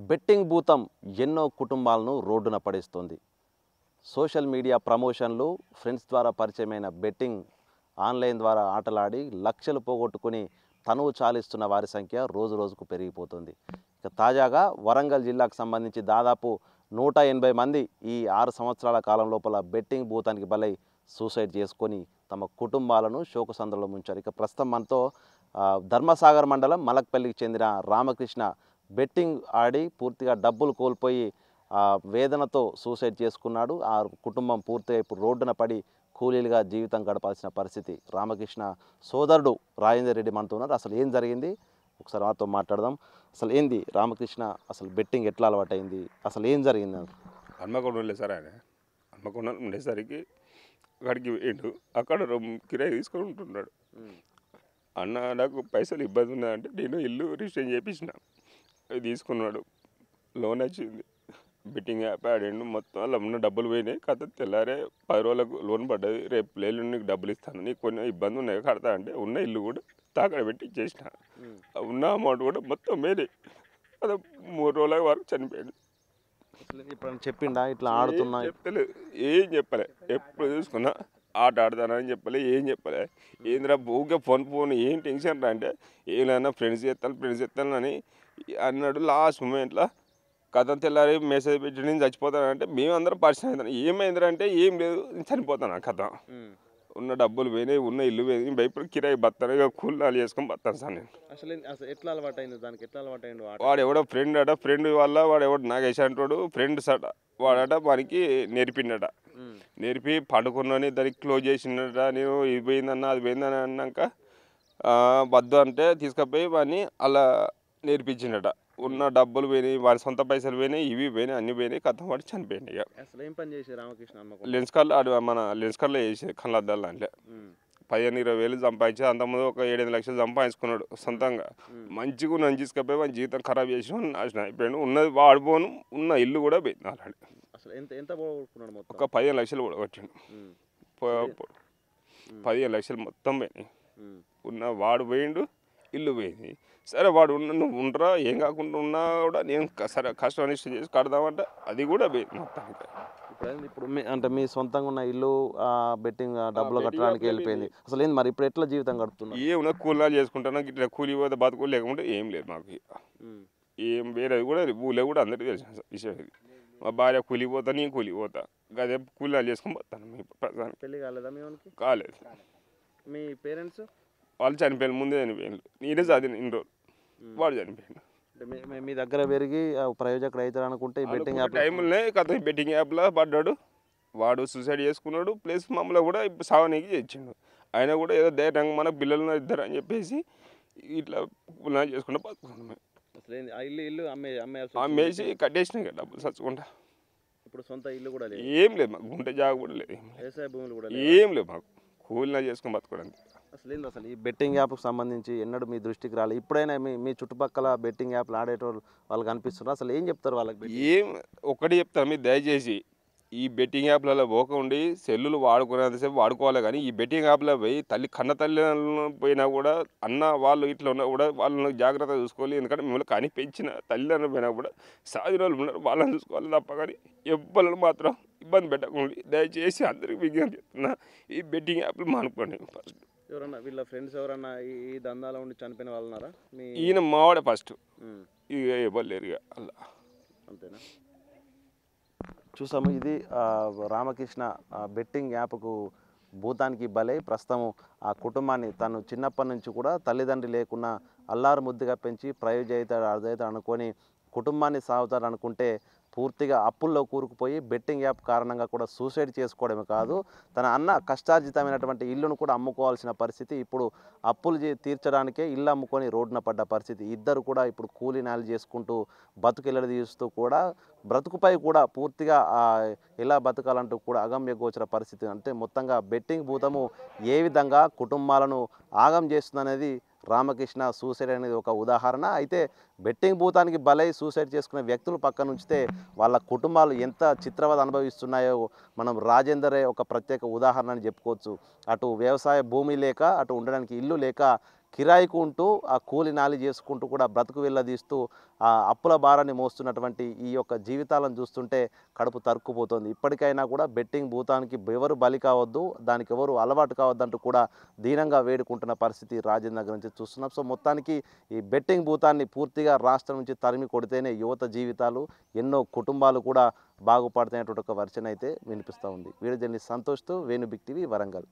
Betting భూతం ఎన్నో కుటుంబాలను రోడ్డున పడేస్తుంది. సోషల్ మీడియా ప్రమోషన్లు, ఫ్రెండ్స్ ద్వారా పరిచయమైన బెట్టింగ్, ఆన్లైన్ ద్వారా ఆటలాడి లక్షలు పోగొట్టుకుని తనువు చాలిస్తున్న వారి సంఖ్య రోజు రోజుకు పెరిగిపోతుంది. ఇక తాజాగా వరంగల్ జిల్లాకు సంబంధించి దాదాపు 180 మంది ఈ 6 సంవత్సరాల కాలం లోపల బెట్టింగ్ భూతానికి బలై సూసైడ్ చేసుకొని తమ కుటుంబాలను శోకసంద్రంలో ముంచారు. ఇక ప్రస్తుతం మనతో ధర్మసాగర్ మండలం మలక్పల్లికి చెందిన రామకృష్ణ బెట్టింగ్ ఆడి పూర్తిగా డబ్బులు కోల్పోయి వేదనతో సూసైడ్ చేసుకున్నాడు. ఆ కుటుంబం పూర్తిగా ఇప్పుడు రోడ్డున పడి కూలీలుగా జీవితం గడపాల్సిన పరిస్థితి. రామకృష్ణ సోదరుడు రాజేందర్ రెడ్డి మనతో ఉన్నారు. అసలు ఏం జరిగింది ఒకసారి వారితో మాట్లాడదాం. అసలు ఏంది రామకృష్ణ, అసలు బెట్టింగ్ ఎట్లా అలవాటైంది, అసలు ఏం జరిగింది? హన్మకొండ ఉండే సార్ ఆయన హన్మకొండ ఉండేసరికి అక్కడికి వేయండు. అక్కడ కిరాయి తీసుకొని ఉంటున్నాడు. అన్న నాకు పైసలు ఇబ్బంది ఉన్నాయంటే నేను ఇల్లు రిజిస్టర్ చేయించిన, అవి తీసుకున్నాడు. లోన్ వచ్చింది, బెట్టింగ్ యాప్ ఆడిండు. మొత్తం అలా ఉన్న డబ్బులు పోయినాయి. కథ తెల్లారే 10 రోజులకు లోన్ పడ్డది. రేపు లేలు నీకు డబ్బులు ఇస్తాను, నీకు కొన్ని ఇబ్బంది ఉన్నాయి కడతా అంటే ఉన్న ఇల్లు కూడా తాకడ పెట్టి ఇచ్చేసిన. ఉన్న అమౌంట్ కూడా మొత్తం మేరే. అది 3 రోజుల వరకు చనిపోయాడు. ఇప్పుడు చెప్పిండా ఇట్లా ఆడుతున్నా? చెప్పలేదు, ఏం చెప్పలే. ఎప్పుడు చూసుకున్నా ఆట ఆడతానని చెప్పలే, ఏం చెప్పలే. ఏంద్రా ఊకే ఫోన్ ఏం టెన్షన్ రా అంటే ఏమైనా ఫ్రెండ్స్ చేస్తాను అని అన్నాడు. లాస్ట్ మూమెంట్లో కథ తెల్లారి మెసేజ్ పెట్టి నేను చచ్చిపోతానంటే మేమందరం పరిచయం అవుతాను. ఏమైందిరా అంటే ఏం లేదు, చనిపోతాను. ఆ కథ ఉన్న డబ్బులు పోయినాయి, ఉన్న ఇల్లు పోయినాయి. భయపడి కిరాయి బతాను, ఇక కూలీలు చేసుకొని బతాను సార్ నేను. అసలు ఎట్లా అలవాటైంది దానికి? ఎట్లా అలవాటైండు? వాడు ఎవడో ఫ్రెండ్ అట, ఫ్రెండ్ వల్ల వాడు ఎవడు నాగేష్ అంటాడు, ఫ్రెండ్స్ అట. వాడట వానికి నేర్పిండట. నేర్పి పడుకున్నాని దానికి క్లోజ్ చేసిండట. నేను ఇది పోయిందన్న అది పోయిందని అన్నాక వద్దు అంటే తీసుకుపోయి వాడిని అలా నేర్పించిండట. ఉన్న డబ్బులు పోయినాయి, వాడి సొంత పైసలు పోయినాయి, ఇవి పోయినాయి, అన్ని పోయినాయి. కథ వాడు చనిపోయింది. ఇక అసలు ఏం పని చేసి రామకృష్ణ? లెన్స్ కార్లో మన లెన్స్ కార్లో చేసే కళ్ళద్దాలు దాంట్లో 15-20 వేలు సంపాదించి అంతకుముందు ఒక 7-8 లక్షలు సంపాదించుకున్నాడు సొంతంగా. మంచిగా నన్ను తీసుకుపోయి వాడి జీవితం ఖరాబ్ చేసి నాశనం అయిపోయాడు. ఉన్నది వాడిపోను, ఉన్న ఇల్లు కూడా పోయింది అలాంటి. అసలు ఎంత పోగొట్టుకున్నాడు? మొత్తం ఒక 15 లక్షలు కొట్టిండు. 15 లక్షలు మొత్తం పోయినాయి. ఉన్న వాడు పోయిండు, ఇల్లు పోయింది. సరే వాడు నువ్వు ఉండరా, ఏం కాకుండా ఉన్నా కూడా నేను సరే కష్టం అనిష్టం చేసి కడదామంటే అది కూడా పోయింది మొత్తానికి. ఇప్పుడు అంటే మీ సొంతంగా ఉన్న ఇల్లు బెట్టింగ్ డబ్బులు కట్టడానికి వెళ్ళిపోయింది. అసలు ఏంది మరి ఇప్పుడు ఎట్లా జీవితం గడుపుతున్నా? ఏమన్నా కూలీలు చేసుకుంటాను, ఇట్లా కూలి పోతే బతుకు లేకుంటే ఏం లేదు మాకు. ఏం వేరేది కూడా ఊళ్ళో కూడా అందరికీ తెలిసిన విషయం ఇది. మా భార్య కూలిపోతా, నేను కూలిపోతా, అదే కూలీలు చేసుకొని పోతాను. పెళ్ళి కాలేదా మీ వానికి? కాలేదు. మీ పేరెంట్స్ వాళ్ళు చనిపోయిన ముందే చనిపోయాను. నేనే చదివిన ఇన్ని రోజులు, వాడు చనిపోయాడు. మీ దగ్గర పెరిగి ప్రయోజకుడు అవుతాడు అనుకుంటే బెట్టింగ్ యాప్ టైంలోనే కథ బెట్టింగ్ యాప్లో పడ్డాడు. వాడు సూసైడ్ చేసుకున్నాడు. ప్లస్ మమ్మల్ని కూడా ఇప్పుడు సావనీకి చేయించిండు. ఆయన కూడా ఏదో ధైర్యంగా మన పిల్లలు ఇద్దరు అని చెప్పేసి ఇట్లా చేసుకుంటా బతుకున్నాం. ఇల్లు అమ్మేసి కట్టేసినాయి కదా డబ్బులు చచ్చుకుంటా. ఇప్పుడు సొంత ఇల్లు కూడా లేదు, ఏం లేదు మాకు. గుంట జాగ కూడా లేదు, వ్యవసాయ భూములు కూడా ఏం లేదు మాకు. కూలినా చేసుకుని బతుకోవడానికి. అసలు ఈ బెట్టింగ్ యాప్కి సంబంధించి ఎన్నడూ మీ దృష్టికి రాలేదు? ఇప్పుడైనా మీ చుట్టుపక్కల బెట్టింగ్ యాప్లు ఆడేటోళ్ళు వాళ్ళు కనిపిస్తున్నారు. అసలు ఏం చెప్తారు వాళ్ళకి? ఏం ఒక్కటి చెప్తాను, మీరు దయచేసి ఈ బెట్టింగ్ యాప్లలో పోకండి. సెల్లులు వాడుకునేంతసేపు వాడుకోవాలి, కానీ ఈ బెట్టింగ్ యాప్లో పోయి కన్న తల్లిదండ్రులు పోయినా కూడా అన్న వాళ్ళు ఇట్లా ఉన్నా కూడా వాళ్ళని జాగ్రత్తగా చూసుకోవాలి. ఎందుకంటే మిమ్మల్ని కానీ పెంచిన తల్లిదండ్రులు పోయినా కూడా సాధిన వాళ్ళు ఉన్నారు, వాళ్ళని చూసుకోవాలి తప్ప. కానీ ఎవ్వరు మాత్రం ఇబ్బంది పెట్టకండి దయచేసి. అందరికి విజ్ఞప్తి చెప్తున్నా, ఈ బెట్టింగ్ యాప్లు మానుకోండి. ఫస్ట్ ఎవరన్నా వీళ్ళ ఫ్రెండ్స్ ఎవరన్నా ఈ దందాలో ఉండి చనిపోయిన వాళ్ళు ఉన్నారా? ఈయన మావాడే ఫస్ట్, ఇక ఇవ్వలేరు ఇక అలా. అంతేనా? చూసాము, ఇది రామకృష్ణ బెట్టింగ్ యాప్కు భూతానికి బలై ప్రస్తుతం ఆ కుటుంబాన్ని తను చిన్నప్పటి నుంచి కూడా తల్లిదండ్రి లేకున్నా అల్లారు ముద్దుగా పెంచి ప్రయోజయితాడు అర్థవుతాడు అనుకొని కుటుంబాన్ని సాగుతాడు అనుకుంటే పూర్తిగా అప్పుల్లో కూరుకుపోయి బెట్టింగ్ యాప్ కారణంగా కూడా సూసైడ్ చేసుకోవడమే కాదు, తన అన్న కష్టార్జితమైనటువంటి ఇల్లును కూడా అమ్ముకోవాల్సిన పరిస్థితి. ఇప్పుడు అప్పులు తీర్చడానికే ఇల్లు అమ్ముకొని రోడ్డున పడ్డ పరిస్థితి. ఇద్దరు కూడా ఇప్పుడు కూలీ నాలు చేసుకుంటూ బతుకెళ్ళడి తీస్తూ కూడా బ్రతుకుపై కూడా పూర్తిగా ఎలా బతకాలంటూ కూడా అగమ్య గోచర పరిస్థితి. అంటే మొత్తంగా బెట్టింగ్ భూతము ఏ విధంగా కుటుంబాలను ఆగం చేస్తుందనేది రామకృష్ణ సూసైడ్ అనేది ఒక ఉదాహరణ. అయితే బెట్టింగ్ భూతానికి బలై సూసైడ్ చేసుకునే వ్యక్తులు పక్కన ఉంచితే వాళ్ళ కుటుంబాలు ఎంత చిత్రవద అనుభవిస్తున్నాయో మనం రాజేందరే ఒక ప్రత్యేక ఉదాహరణ అని చెప్పుకోవచ్చు. అటు వ్యవసాయ భూమి లేక, అటు ఉండడానికి ఇల్లు లేక కిరాయికు ఉంటూ ఆ కూలి నాలి చేసుకుంటూ కూడా బ్రతుకు వెళ్ళదీస్తూ ఆ అప్పుల భారాన్ని మోస్తున్నటువంటి ఈ యొక్క జీవితాలను చూస్తుంటే కడుపు తరుక్కుపోతుంది. ఇప్పటికైనా కూడా బెట్టింగ్ భూతానికి ఎవరు బలి కావద్దు, దానికి ఎవరు అలవాటు కావద్దంటూ కూడా దీనంగా వేడుకుంటున్న పరిస్థితి రాజేంద్ర నగర్ నుంచి చూస్తున్నాం. సో మొత్తానికి ఈ బెట్టింగ్ భూతాన్ని పూర్తిగా రాష్ట్రం నుంచి తరిమి కొడితేనే యువత జీవితాలు, ఎన్నో కుటుంబాలు కూడా బాగుపడతాయనేటువంటి ఒక వర్చన అయితే వినిపిస్తూ ఉంది. వీడియో జర్నలిస్ట్ సంతోష్తో వేణు బిగ్ టీవీ వరంగల్.